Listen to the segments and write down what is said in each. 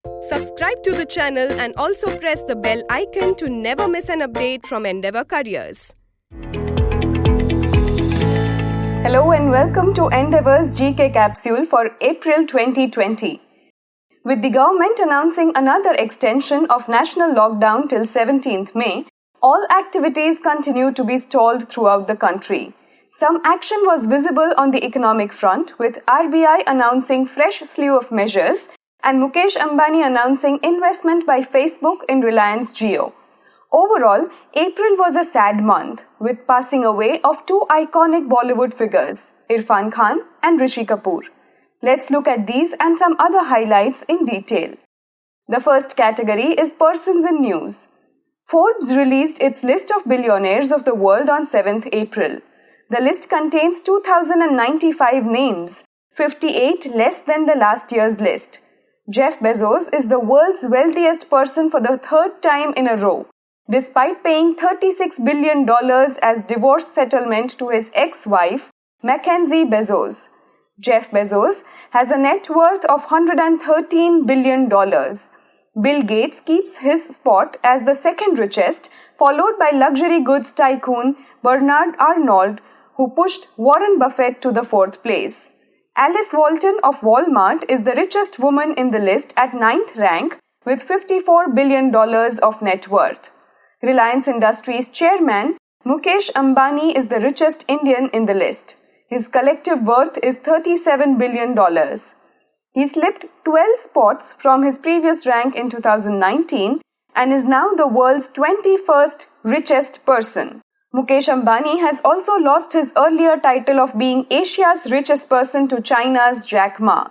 Subscribe to the channel and also press the bell icon to never miss an update from Endeavour Careers. Hello and welcome to Endeavour's GK Capsule for April 2020. With the government announcing another extension of national lockdown till 17th May, all activities continue to be stalled throughout the country. Some action was visible on the economic front, with RBI announcing fresh slew of measures and Mukesh Ambani announcing investment by Facebook in Reliance Jio. Overall, April was a sad month, with passing away of two iconic Bollywood figures, Irfan Khan and Rishi Kapoor. Let's look at these and some other highlights in detail. The first category is persons in news. Forbes released its list of billionaires of the world on 7th April. The list contains 2,095 names, 58 less than the last year's list. Jeff Bezos is the world's wealthiest person for the third time in a row, despite paying $36 billion as divorce settlement to his ex-wife, Mackenzie Bezos. Jeff Bezos has a net worth of $113 billion. Bill Gates keeps his spot as the second richest, followed by luxury goods tycoon Bernard Arnault, who pushed Warren Buffett to the fourth place. Alice Walton of Walmart is the richest woman in the list at 9th rank with $54 billion of net worth. Reliance Industries chairman Mukesh Ambani is the richest Indian in the list. His collective worth is $37 billion. He slipped 12 spots from his previous rank in 2019 and is now the world's 21st richest person. Mukesh Ambani has also lost his earlier title of being Asia's richest person to China's Jack Ma.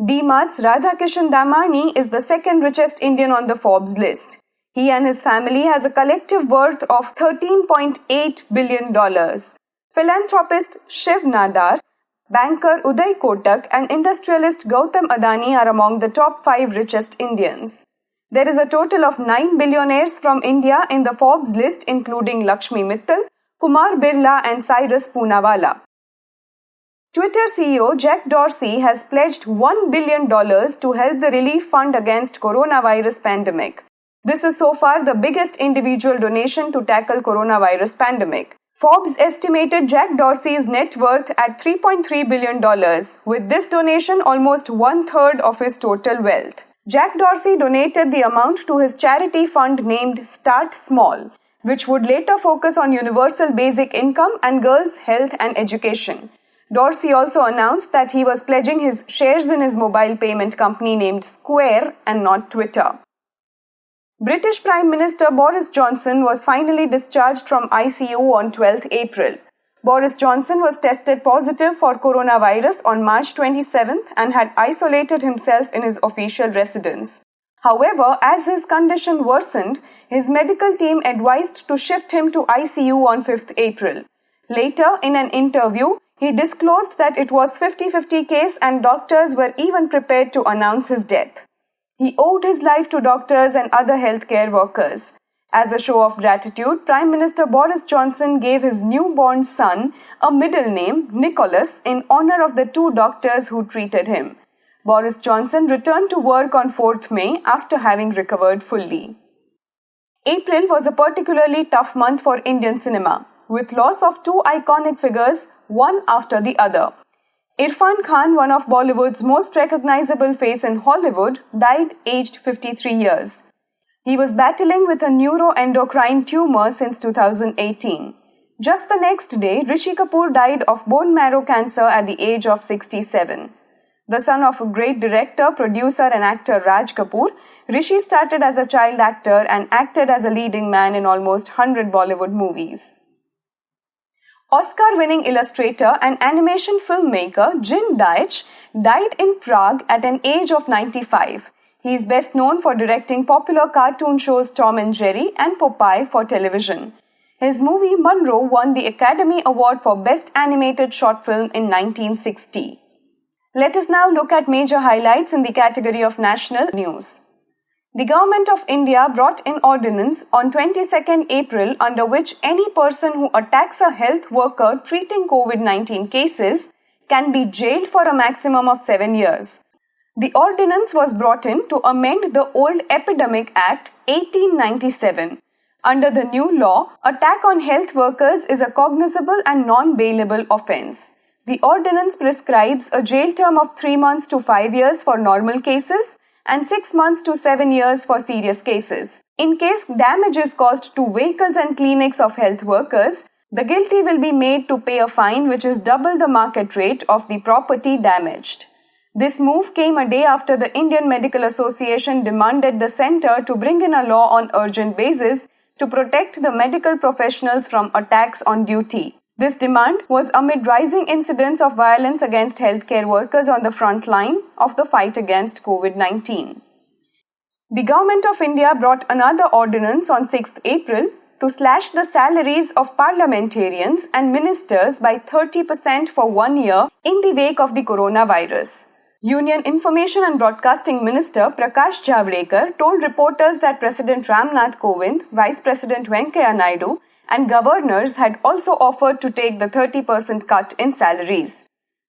D-Mart's Radhakishan Damani is the second richest Indian on the Forbes list. He and his family has a collective worth of $13.8 billion. Philanthropist Shiv Nadar, banker Uday Kotak and industrialist Gautam Adani are among the top 5 richest Indians. There is a total of 9 billionaires from India in the Forbes list, including Lakshmi Mittal, Kumar Birla and Cyrus Poonawalla. Twitter CEO Jack Dorsey has pledged $1 billion to help the relief fund against coronavirus pandemic. This is so far the biggest individual donation to tackle coronavirus pandemic. Forbes estimated Jack Dorsey's net worth at $3.3 billion, with this donation almost one-third of his total wealth. Jack Dorsey donated the amount to his charity fund named Start Small, which would later focus on universal basic income and girls' health and education. Dorsey also announced that he was pledging his shares in his mobile payment company named Square and not Twitter. British Prime Minister Boris Johnson was finally discharged from ICU on 12th April. Boris Johnson was tested positive for coronavirus on March 27th and had isolated himself in his official residence. However, as his condition worsened, his medical team advised to shift him to ICU on 5th April. Later, in an interview, he disclosed that it was 50-50 case and doctors were even prepared to announce his death. He owed his life to doctors and other healthcare workers. As a show of gratitude, Prime Minister Boris Johnson gave his newborn son a middle name, Nicholas, in honor of the two doctors who treated him. Boris Johnson returned to work on 4th May after having recovered fully. April was a particularly tough month for Indian cinema, with loss of two iconic figures, one after the other. Irfan Khan, one of Bollywood's most recognizable face in Hollywood, died aged 53 years. He was battling with a neuroendocrine tumor since 2018. Just the next day, Rishi Kapoor died of bone marrow cancer at the age of 67. The son of a great director, producer and actor Raj Kapoor, Rishi started as a child actor and acted as a leading man in almost 100 Bollywood movies. Oscar-winning illustrator and animation filmmaker Jim Deitch died in Prague at an age of 95. He is best known for directing popular cartoon shows Tom and Jerry and Popeye for television. His movie Monroe won the Academy Award for Best Animated Short Film in 1960. Let us now look at major highlights in the category of national news. The Government of India brought in ordinance on 22nd April under which any person who attacks a health worker treating COVID-19 cases can be jailed for a maximum of 7 years. The ordinance was brought in to amend the old Epidemic Act 1897. Under the new law, attack on health workers is a cognizable and non-bailable offence. The ordinance prescribes a jail term of 3 months to 5 years for normal cases and 6 months to 7 years for serious cases. In case damage is caused to vehicles and clinics of health workers, the guilty will be made to pay a fine which is double the market rate of the property damaged. This move came a day after the Indian Medical Association demanded the centre to bring in a law on urgent basis to protect the medical professionals from attacks on duty. This demand was amid rising incidents of violence against healthcare workers on the front line of the fight against COVID-19. The Government of India brought another ordinance on 6th April to slash the salaries of parliamentarians and ministers by 30% for 1 year in the wake of the coronavirus. Union Information and Broadcasting Minister Prakash Javadekar told reporters that President Ramnath Kovind, Vice President Venkaiah Naidu, and governors had also offered to take the 30% cut in salaries.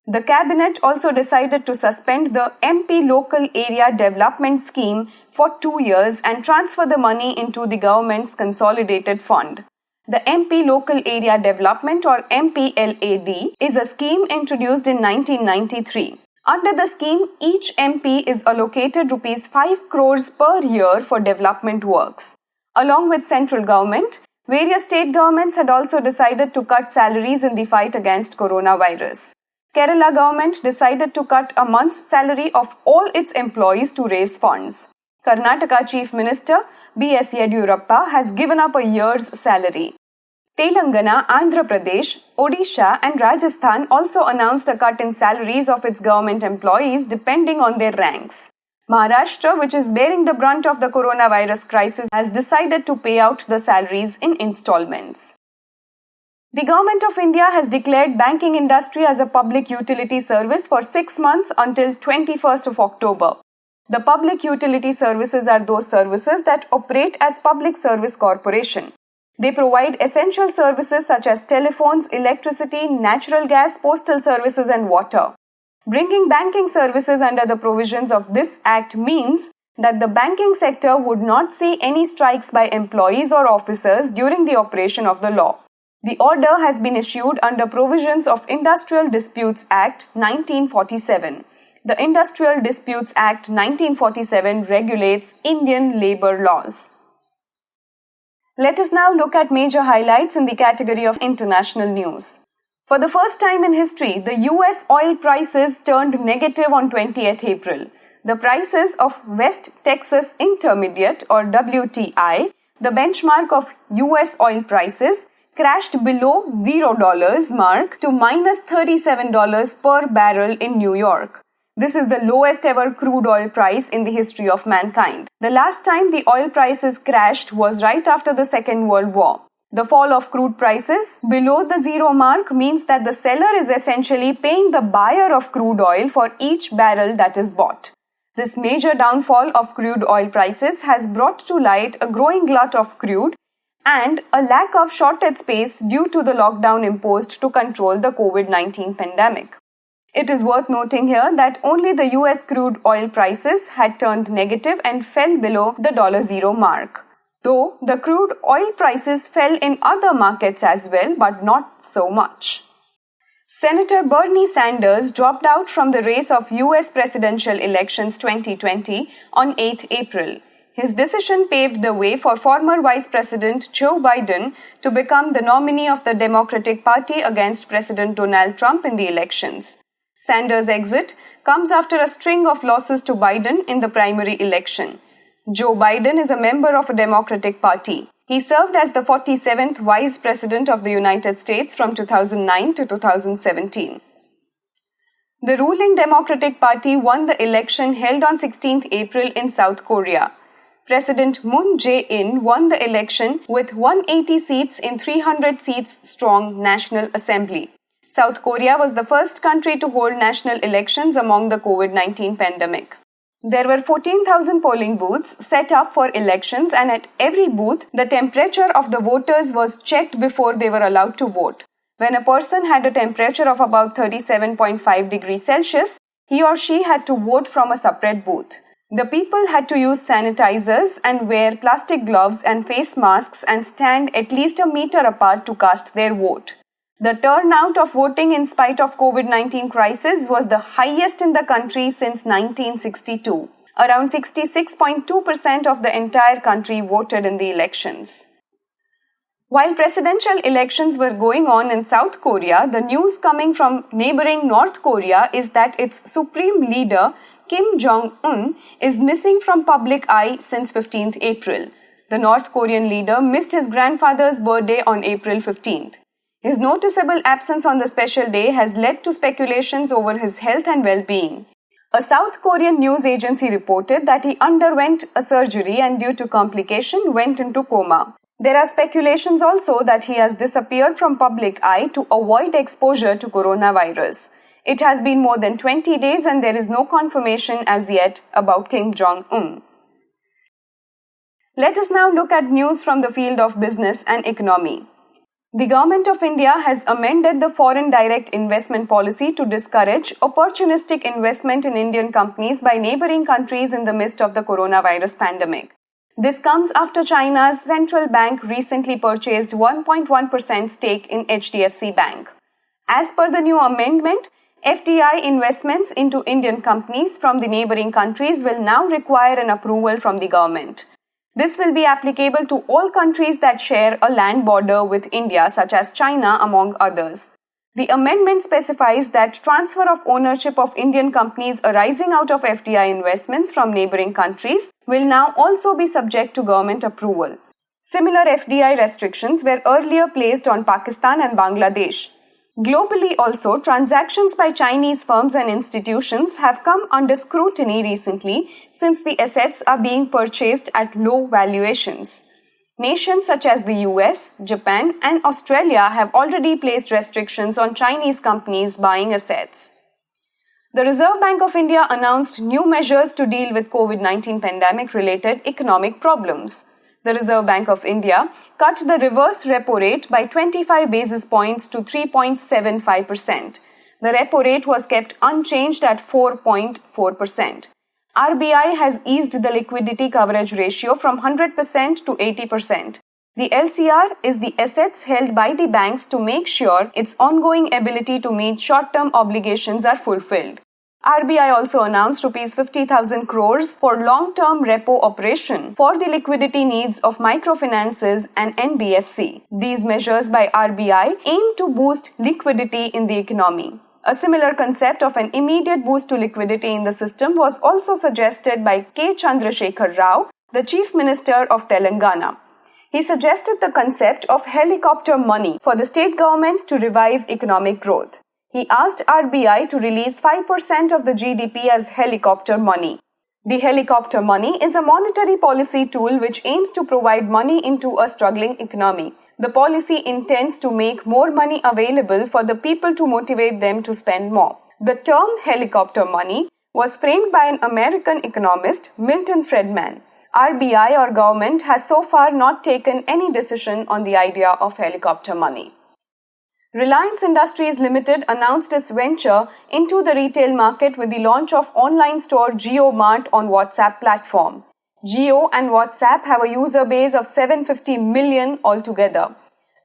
The cabinet also decided to suspend the MP Local Area Development Scheme for 2 years and transfer the money into the government's consolidated fund. The MP Local Area Development or MPLAD is a scheme introduced in 1993. Under the scheme, each MP is allocated Rs 5 crores per year for development works. Along with central government, various state governments had also decided to cut salaries in the fight against coronavirus. Kerala government decided to cut a month's salary of all its employees to raise funds. Karnataka Chief Minister B.S. Yediyurappa has given up a year's salary. Telangana, Andhra Pradesh, Odisha and Rajasthan also announced a cut in salaries of its government employees depending on their ranks. Maharashtra, which is bearing the brunt of the coronavirus crisis, has decided to pay out the salaries in installments. The Government of India has declared banking industry as a public utility service for 6 months until 21st of October. The public utility services are those services that operate as public service corporation. They provide essential services such as telephones, electricity, natural gas, postal services and water. Bringing banking services under the provisions of this Act means that the banking sector would not see any strikes by employees or officers during the operation of the law. The order has been issued under provisions of Industrial Disputes Act 1947. The Industrial Disputes Act 1947 regulates Indian labour laws. Let us now look at major highlights in the category of international news. For the first time in history, the US oil prices turned negative on 20th April. The prices of West Texas Intermediate or WTI, the benchmark of US oil prices, crashed below $0 mark to minus $37 per barrel in New York. This is the lowest ever crude oil price in the history of mankind. The last time the oil prices crashed was right after the Second World War. The fall of crude prices below the zero mark means that the seller is essentially paying the buyer of crude oil for each barrel that is bought. This major downfall of crude oil prices has brought to light a growing glut of crude and a lack of shortage space due to the lockdown imposed to control the COVID-19 pandemic. It is worth noting here that only the US crude oil prices had turned negative and fell below the $0 mark. Though the crude oil prices fell in other markets as well, but not so much. Senator Bernie Sanders dropped out from the race of US presidential elections 2020 on 8th April. His decision paved the way for former Vice President Joe Biden to become the nominee of the Democratic Party against President Donald Trump in the elections. Sanders' exit comes after a string of losses to Biden in the primary election. Joe Biden is a member of a Democratic Party. He served as the 47th Vice President of the United States from 2009 to 2017. The ruling Democratic Party won the election held on 16th April in South Korea. President Moon Jae-in won the election with 180 seats in 300 seats strong National Assembly. South Korea was the first country to hold national elections among the COVID-19 pandemic. There were 14,000 polling booths set up for elections, and at every booth, the temperature of the voters was checked before they were allowed to vote. When a person had a temperature of about 37.5 degrees Celsius, He or she had to vote from a separate booth. The people had to use sanitizers and wear plastic gloves and face masks and stand at least a meter apart to cast their vote. The turnout of voting in spite of COVID-19 crisis was the highest in the country since 1962. Around 66.2% of the entire country voted in the elections. While presidential elections were going on in South Korea, the news coming from neighboring North Korea is that its supreme leader, Kim Jong-un, is missing from public eye since 15th April. The North Korean leader missed his grandfather's birthday on April 15th. His noticeable absence on the special day has led to speculations over his health and well-being. A South Korean news agency reported that he underwent a surgery and due to complication went into coma. There are speculations also that he has disappeared from public eye to avoid exposure to coronavirus. It has been more than 20 days and there is no confirmation as yet about Kim Jong-un. Let us now look at news from the field of business and economy. The Government of India has amended the foreign direct investment policy to discourage opportunistic investment in Indian companies by neighboring countries in the midst of the coronavirus pandemic. This comes after China's central bank recently purchased 1.1% stake in HDFC Bank. As per the new amendment, FDI investments into Indian companies from the neighboring countries will now require an approval from the government. This will be applicable to all countries that share a land border with India, such as China, among others. The amendment specifies that transfer of ownership of Indian companies arising out of FDI investments from neighboring countries will now also be subject to government approval. Similar FDI restrictions were earlier placed on Pakistan and Bangladesh. Globally also, transactions by Chinese firms and institutions have come under scrutiny recently since the assets are being purchased at low valuations. Nations such as the US, Japan, and Australia have already placed restrictions on Chinese companies buying assets. The Reserve Bank of India announced new measures to deal with COVID-19 pandemic-related economic problems. The Reserve Bank of India cut the reverse repo rate by 25 basis points to 3.75%. The repo rate was kept unchanged at 4.4%. RBI has eased the liquidity coverage ratio from 100% to 80%. The LCR is the assets held by the banks to make sure its ongoing ability to meet short-term obligations are fulfilled. RBI also announced Rs 50,000 crores for long-term repo operation for the liquidity needs of microfinances and NBFC. These measures by RBI aim to boost liquidity in the economy. A similar concept of an immediate boost to liquidity in the system was also suggested by K. Chandrasekhar Rao, the Chief Minister of Telangana. He suggested the concept of helicopter money for the state governments to revive economic growth. He asked RBI to release 5% of the GDP as helicopter money. The helicopter money is a monetary policy tool which aims to provide money into a struggling economy. The policy intends to make more money available for the people to motivate them to spend more. The term helicopter money was framed by an American economist, Milton Friedman. RBI or government has so far not taken any decision on the idea of helicopter money. Reliance Industries Limited announced its venture into the retail market with the launch of online store JioMart on WhatsApp platform. Jio and WhatsApp have a user base of 750 million altogether.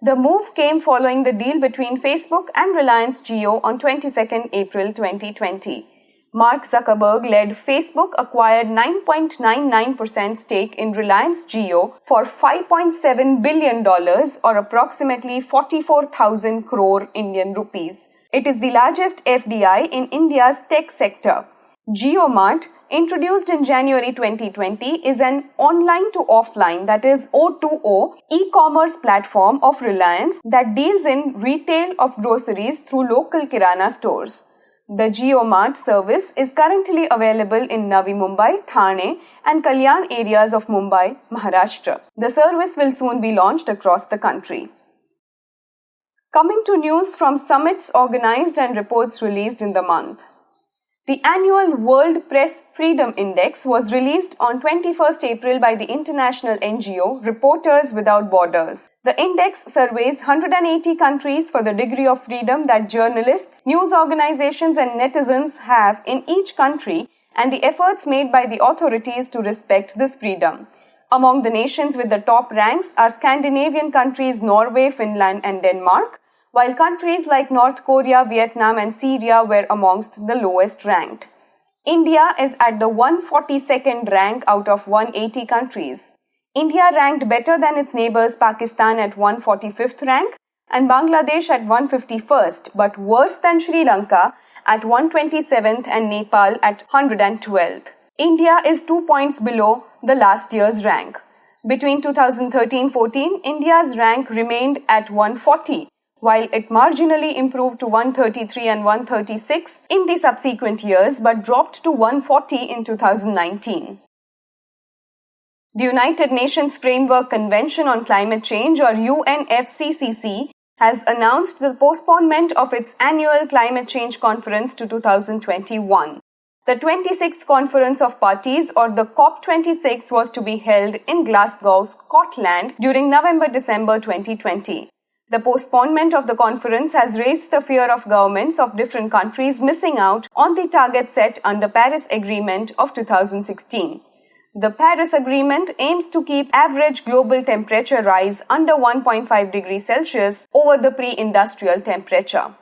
The move came following the deal between Facebook and Reliance Jio on 22nd April 2020. Mark Zuckerberg-led Facebook acquired 9.99% stake in Reliance Jio for $5.7 billion or approximately 44,000 crore Indian rupees. It is the largest FDI in India's tech sector. JioMart, introduced in January 2020, is an online to offline, that is O2O, e-commerce platform of Reliance that deals in retail of groceries through local Kirana stores. The JioMart service is currently available in Navi Mumbai, Thane and Kalyan areas of Mumbai, Maharashtra. The service will soon be launched across the country. Coming to news from summits organized and reports released in the month. The annual World Press Freedom Index was released on 21st April by the international NGO Reporters Without Borders. The index surveys 180 countries for the degree of freedom that journalists, news organizations and netizens have in each country and the efforts made by the authorities to respect this freedom. Among the nations with the top ranks are Scandinavian countries Norway, Finland and Denmark, while countries like North Korea, Vietnam and Syria were amongst the lowest ranked. India is at the 142nd rank out of 180 countries. India ranked better than its neighbors Pakistan at 145th rank and Bangladesh at 151st, but worse than Sri Lanka at 127th and Nepal at 112th. India is 2 points below the last year's rank. Between 2013-14, India's rank remained at 140, while it marginally improved to 133 and 136 in the subsequent years but dropped to 140 in 2019. The United Nations Framework Convention on Climate Change or UNFCCC has announced the postponement of its annual climate change conference to 2021. The 26th Conference of Parties or the COP26 was to be held in Glasgow, Scotland during November-December 2020. The postponement of the conference has raised the fear of governments of different countries missing out on the target set under Paris Agreement of 2016. The Paris Agreement aims to keep average global temperature rise under 1.5 degrees Celsius over the pre-industrial temperature.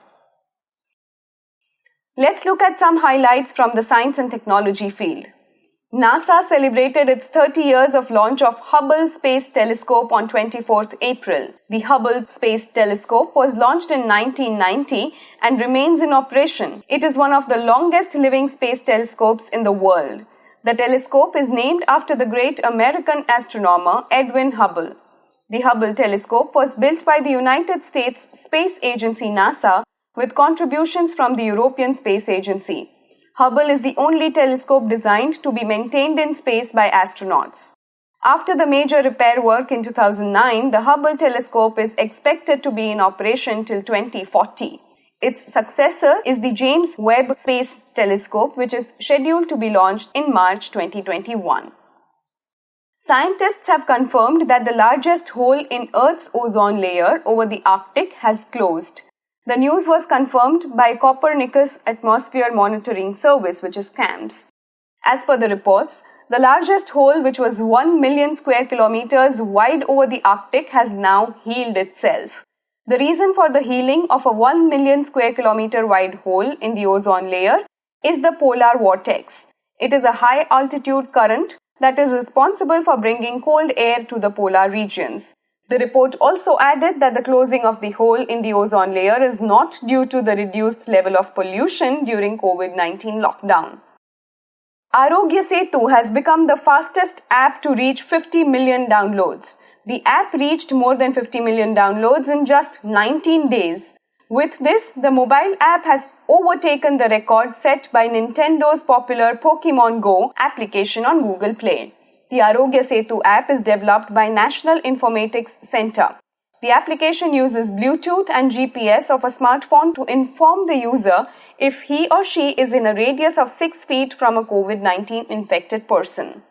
Let's look at some highlights from the science and technology field. NASA celebrated its 30 years of launch of Hubble Space Telescope on 24th April. The Hubble Space Telescope was launched in 1990 and remains in operation. It is one of the longest living space telescopes in the world. The telescope is named after the great American astronomer Edwin Hubble. The Hubble telescope was built by the United States Space Agency NASA with contributions from the European Space Agency. Hubble is the only telescope designed to be maintained in space by astronauts. After the major repair work in 2009, the Hubble telescope is expected to be in operation till 2040. Its successor is the James Webb Space Telescope, which is scheduled to be launched in March 2021. Scientists have confirmed that the largest hole in Earth's ozone layer over the Arctic has closed. The news was confirmed by Copernicus Atmosphere Monitoring Service, which is CAMS. As per the reports, the largest hole, which was 1 million square kilometers wide over the Arctic, has now healed itself. The reason for the healing of a 1 million square kilometer wide hole in the ozone layer is the polar vortex. It is a high altitude current that is responsible for bringing cold air to the polar regions. The report also added that the closing of the hole in the ozone layer is not due to the reduced level of pollution during COVID-19 lockdown. Arogya Setu has become the fastest app to reach 50 million downloads. The app reached more than 50 million downloads in just 19 days. With this, the mobile app has overtaken the record set by Nintendo's popular Pokemon Go application on Google Play. The Arogya Setu app is developed by National Informatics Center. The application uses Bluetooth and GPS of a smartphone to inform the user if he or she is in a radius of 6 feet from a COVID-19 infected person.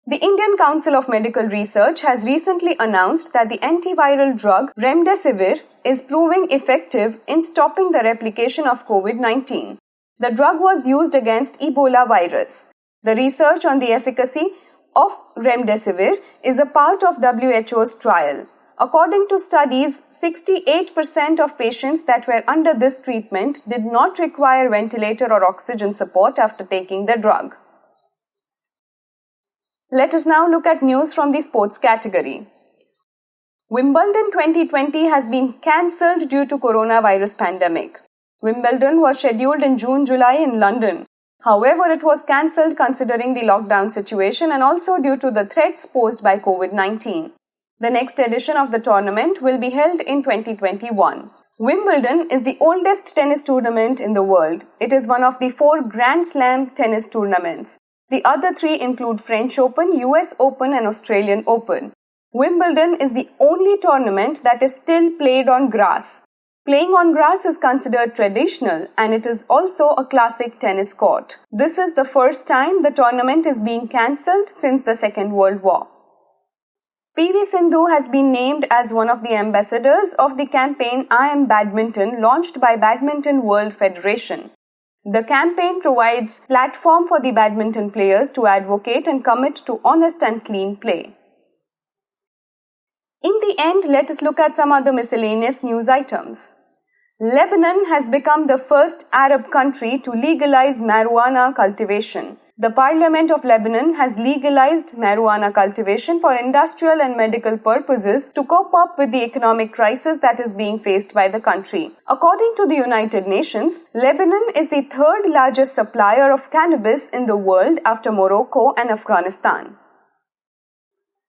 The Indian Council of Medical Research has recently announced that the antiviral drug Remdesivir is proving effective in stopping the replication of COVID-19. The drug was used against Ebola virus. The research on the efficacy of Remdesivir is a part of WHO's trial. According to studies, 68% of patients that were under this treatment did not require ventilator or oxygen support after taking the drug. Let us now look at news from the sports category. Wimbledon 2020 has been cancelled due to coronavirus pandemic. Wimbledon was scheduled in June-July in London. However, it was cancelled considering the lockdown situation and also due to the threats posed by COVID-19. The next edition of the tournament will be held in 2021. Wimbledon is the oldest tennis tournament in the world. It is one of the 4 Grand Slam tennis tournaments. The other 3 include French Open, US Open and Australian Open. Wimbledon is the only tournament that is still played on grass. Playing on grass is considered traditional and it is also a classic tennis court. This is the first time the tournament is being cancelled since the Second World War. PV Sindhu has been named as one of the ambassadors of the campaign I Am Badminton launched by Badminton World Federation. The campaign provides platform for the badminton players to advocate and commit to honest and clean play. In the end, let us look at some other miscellaneous news items. Lebanon has become the first Arab country to legalize marijuana cultivation. The Parliament of Lebanon has legalized marijuana cultivation for industrial and medical purposes to cope up with the economic crisis that is being faced by the country. According to the United Nations, Lebanon is the third largest supplier of cannabis in the world after Morocco and Afghanistan.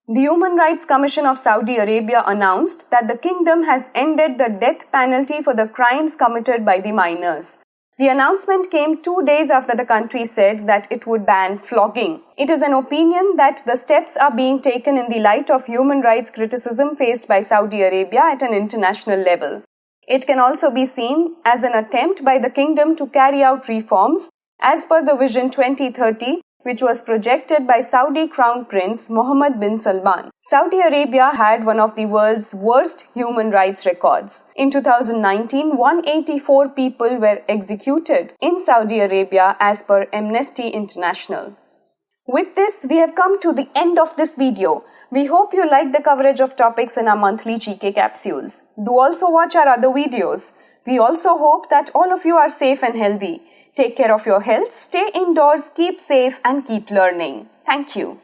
The Human Rights Commission of Saudi Arabia announced that the kingdom has ended the death penalty for the crimes committed by the minors. The announcement came 2 days after the country said that it would ban flogging. It is an opinion that the steps are being taken in the light of human rights criticism faced by Saudi Arabia at an international level. It can also be seen as an attempt by the kingdom to carry out reforms as per the Vision 2030, which was projected by Saudi Crown Prince Mohammed bin Salman. Saudi Arabia had one of the world's worst human rights records. In 2019, 184 people were executed in Saudi Arabia as per Amnesty International. With this, we have come to the end of this video. We hope you like the coverage of topics in our monthly GK capsules. Do also watch our other videos. We also hope that all of you are safe and healthy. Take care of your health, stay indoors, keep safe and keep learning. Thank you.